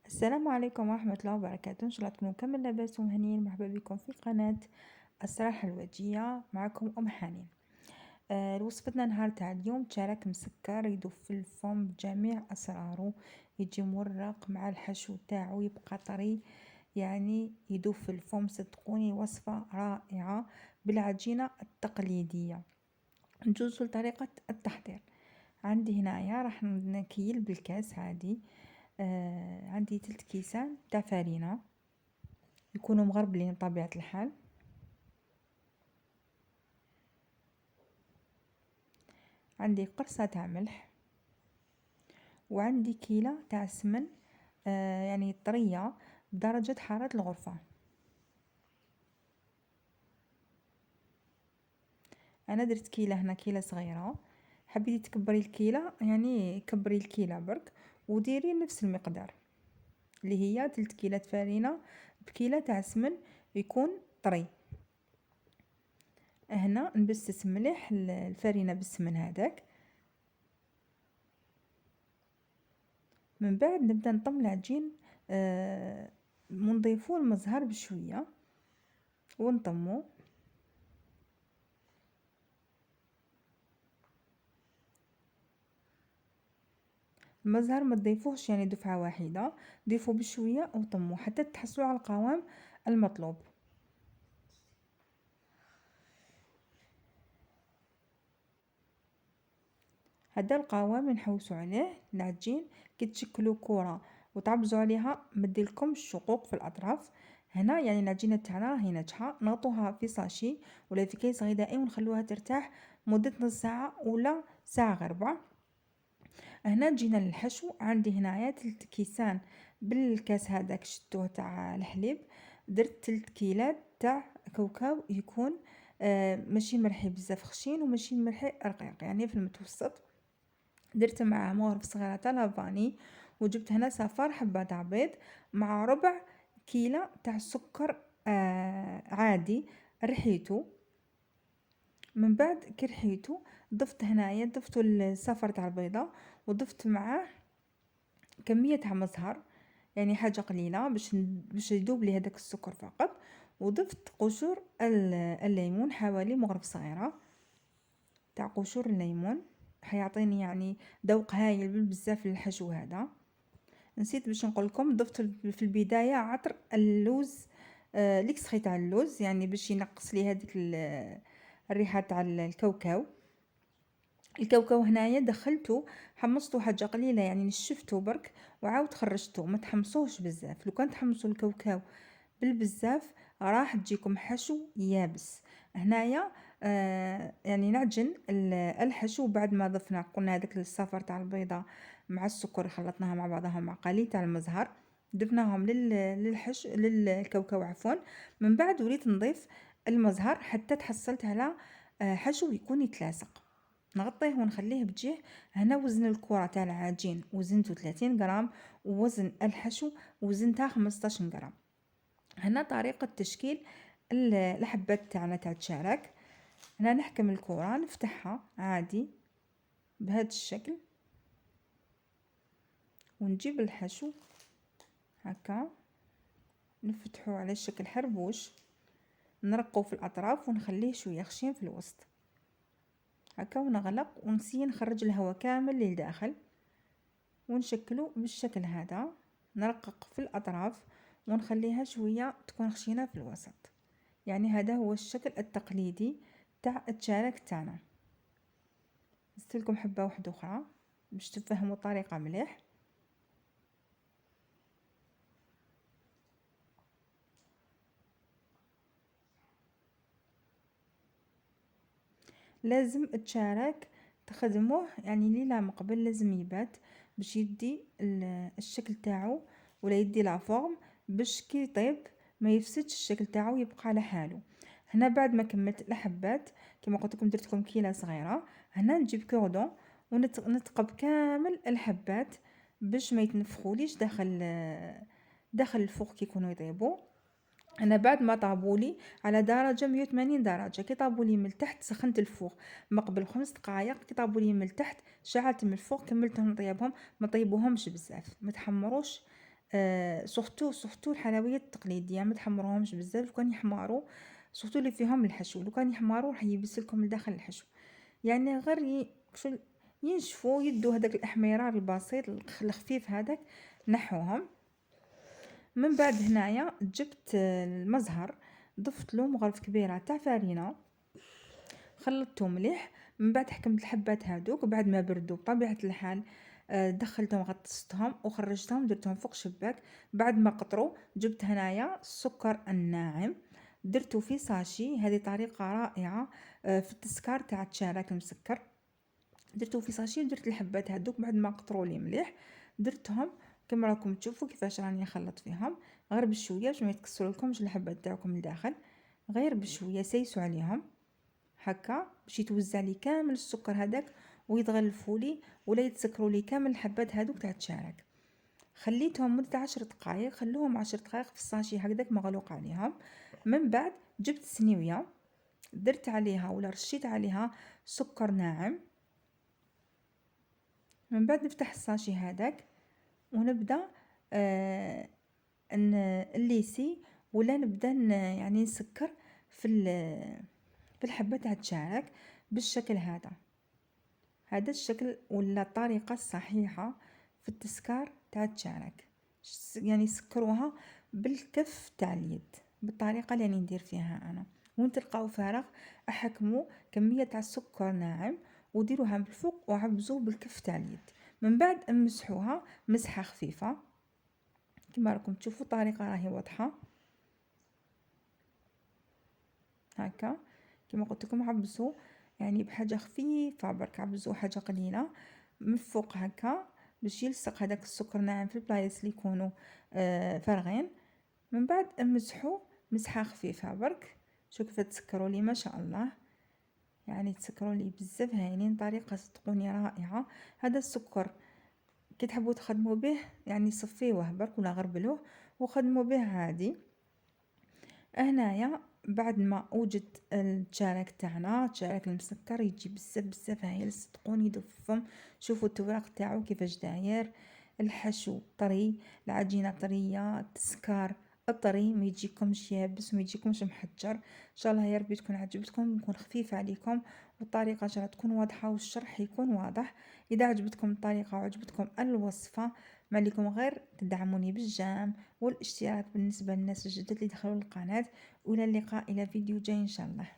السلام عليكم ورحمة الله وبركاته، إن شاء الله تكونوا كامل لاباس ومهنيين. مرحبا بكم في قناة السراحة الحلوجية، معكم أم حنين. وصفتنا نهار تاع اليوم تشارك مسكر يذوب في الفم بجميع أسراره، يجي مورق مع الحشو تاعو يبقى طري، يعني يذوب في الفم. صدقوني وصفة رائعة بالعجينة التقليدية. نجوز لطريقة التحضير. عندي هنايا راح نكيل بالكاس عادي. عندي 3 كيسان تاع فرينة يكونوا مغربلين بطبيعة الحال. عندي قرصة تاع ملح، وعندي كيلة تاع سمن يعني طرية بدرجة حرارة الغرفة. انا درت كيلة هنا، كيلة صغيرة. حبيتي تكبري الكيلة يعني كبري الكيلة برك، وديري نفس المقدار اللي هي 3 كيلات فرينة بكيلة تاع سمن يكون طري. هنا نبسس مليح الفرينة بالسمن هذاك. من بعد نبدا نطم العجين، ونضيفو المزهر بشويه ونطمو. المزهر ما تضيفوهش يعني دفعه واحده، ضيفوا بشويه وطموا حتى تحصلوا على القوام المطلوب. هذا القوام نحوسوا عليه العجين. كي تشكلوا كره وتعبزوا عليها مديلكم شقوق في الاطراف. هنا يعني العجينه تاعنا راهي ناجحه، نغطوها في ساشي ولا في كيس غذائي ونخلوها ترتاح مده نص ساعه ولا ساعه غير ربع. هنا جينا للحشو. عندي هنايا 3 كيسان بالكاس هذاك شتوه تاع الحليب. درت 3 كيلات تاع كاوكاو، يكون ماشي مرحي بزاف خشين وماشي مرحي رقيق، يعني في المتوسط. درت معاه مغرف صغيره تاع لافاني، وجبت هنا صفار حبه تاع بيض مع ربع كيلة تاع سكر عادي رحيتو. من بعد كي رحيتو ضفت هنايا ضفتو الصفر تاع البيضه، وضفت معاه كمية تاع مزهر، يعني حاجة قليلة باش يذوب لي هذاك السكر فقط. وضفت قشور الليمون، حوالي مغرف صغيرة تاع قشور الليمون، حيعطيني يعني ذوق هايل بزاف للحشو هذا. نسيت باش نقول لكم، ضفت في البداية عطر اللوز، ليكستري تاع اللوز، يعني باش ينقص لي هذيك الريحة تاع الكاوكاو. الكاوكاو هنايا دخلته حمصته حاجه قليله، يعني نشفته برك وعاود خرجته. ما تحمصوهش بزاف، لو كان تحمصوا الكاوكاو بالبزاف راح تجيكم حشو يابس. هنايا يعني نعجن الحشو بعد ما ضفنا، قلنا هذاك الصفر تاع البيضه مع السكر خلطناها مع بعضها مع قليل تاع المزهر، ضفناهم للكاوكاو عفوا. من بعد وليت نضيف المزهر حتى تحصلت على حشو يكون يتلاصق. نغطيه ونخليه بجيه. هنا وزن الكرة تاع العجين وزنته 30 غرام، ووزن الحشو وزنتها 15 غرام. هنا طريقة تشكيل الحبات تاعنا تاع الشارك. هنا نحكم الكرة، نفتحها عادي بهذا الشكل، ونجيب الحشو هكا نفتحه على شكل حربوش، نرقو في الاطراف ونخليه شويه خشين في الوسط هكا، ونغلق ونسي نخرج الهواء كامل للداخل، ونشكله بالشكل هذا. نرقق في الأطراف ونخليها شوية تكون خشينة في الوسط. يعني هذا هو الشكل التقليدي تاع التشارك تاعنا. زدت لكم حبة واحدة أخرى باش تفهموا الطريقة مليح. لازم التشارك تخدموه يعني ليلة مقبل، لازم يبات باش يدي الشكل تاعو ولا يدي لا فورم، باش كي يطيب ما يفسدش الشكل تاعو، يبقى على حاله. هنا بعد ما كملت الحبات كما قلت لكم درت لكم كيله صغيره. هنا نجيب كوردون ونثقب كامل الحبات باش ما يتنفخوليش داخل الفوق كي يكونوا يطيبوا. انا بعد ما طابولي على درجه 180 درجه، كي طابولي من التحت سخنت الفوق ما قبل 5 دقائق، كي طابولي من التحت شعلت من الفوق كملتهم طيبهم. ما طيبوهمش بزاف، ما تحمروش سورتو الحلويات التقليديه ما تحمروهمش بزاف، لو كان يحمروا سورتو اللي فيهم الحشو، لو كان يحمروا راح يبس لكم لداخل الحشو، يعني غير ينشفوا يدوا هذاك الاحمرار البسيط الخفيف هذاك نحوهم. من بعد هنايا جبت المزهر، ضفت له مغرف كبيره تاع فارينه، خلطته مليح. من بعد حكمت الحبات هادوك بعد ما بردوا بطبيعه الحال، دخلتهم غطستهم وخرجتهم درتهم فوق شباك. بعد ما قطروا جبت هنايا السكر الناعم، درته في ساشي، هذه طريقه رائعه في التسكار تاع التشارك المسكر. درته في ساشي ودرت الحبات هادوك بعد ما قطروا لي مليح، درتهم كما راكم تشوفوا كيفاش راني نخلط فيهم، غير بشويه باش ما يتكسروا لكمش الحبات تاعكم لداخل، غير بشويه سيسوا عليهم هكا باش يتوزع لي كامل السكر هذاك ويتغلفوا لي ولا يتسكروا لي كامل الحبات هذوك تاع التشارك. خليتهم مده 10 دقائق، خلوهم 10 دقائق في الساشي هكذاك مغلوق عليهم. من بعد جبت سنيويه درت عليها ولا رشيت عليها سكر ناعم. من بعد نفتح الساشي هذاك ونبدا الليسي ولا نبدا يعني نسكر في الحبه تاع التشارك بالشكل هذا. هذا الشكل ولا الطريقه الصحيحه في التسكار تاع التشارك، يعني سكروها بالكف تاع اليد بالطريقه اللي ندير فيها انا. وين تلقاو فارغ احكموا كميه تاع السكر ناعم وديروها بالفوق وعبزوا بالكف تاع اليد. من بعد امسحوها مسحه خفيفه كما راكم تشوفوا الطريقه راهي واضحه هكا. كما قلت لكم عبسوا يعني بحاجه خفيفه برك، عبزوا حاجه قليله من فوق هكا باش يلصق هذاك السكر ناعم في البلايص اللي يكونوا فارغين. من بعد امسحوا مسحه خفيفه برك. شوف كيف تسكروا لي ما شاء الله، يعني تسكروا لي بزاف هايلين، طريقه صدقوني رائعه. هذا السكر كي تحبوا تخدموا به يعني صفيوه برك ولا غربلوه وخدموا به عادي. هنايا بعد ما وجد التشارك تاعنا، التشارك المسكر يجي بزاف هايل صدقوني يذوب في الفم. شوفوا التوراق تاعو كيفاش داير، الحشو طري، العجينه طريه، التسكار الطري ما يجيكمش يابس وما يجيكمش محجر. ان شاء الله يا ربي تكون عجبتكم تكون خفيفه عليكم والطريقه ان تكون واضحه والشرح يكون واضح. اذا عجبتكم الطريقه وعجبتكم الوصفه ما لكم غير تدعموني بالجام والاشتراك بالنسبه للناس الجدد اللي دخلوا القناه. والى اللقاء الى فيديو جاي ان شاء الله.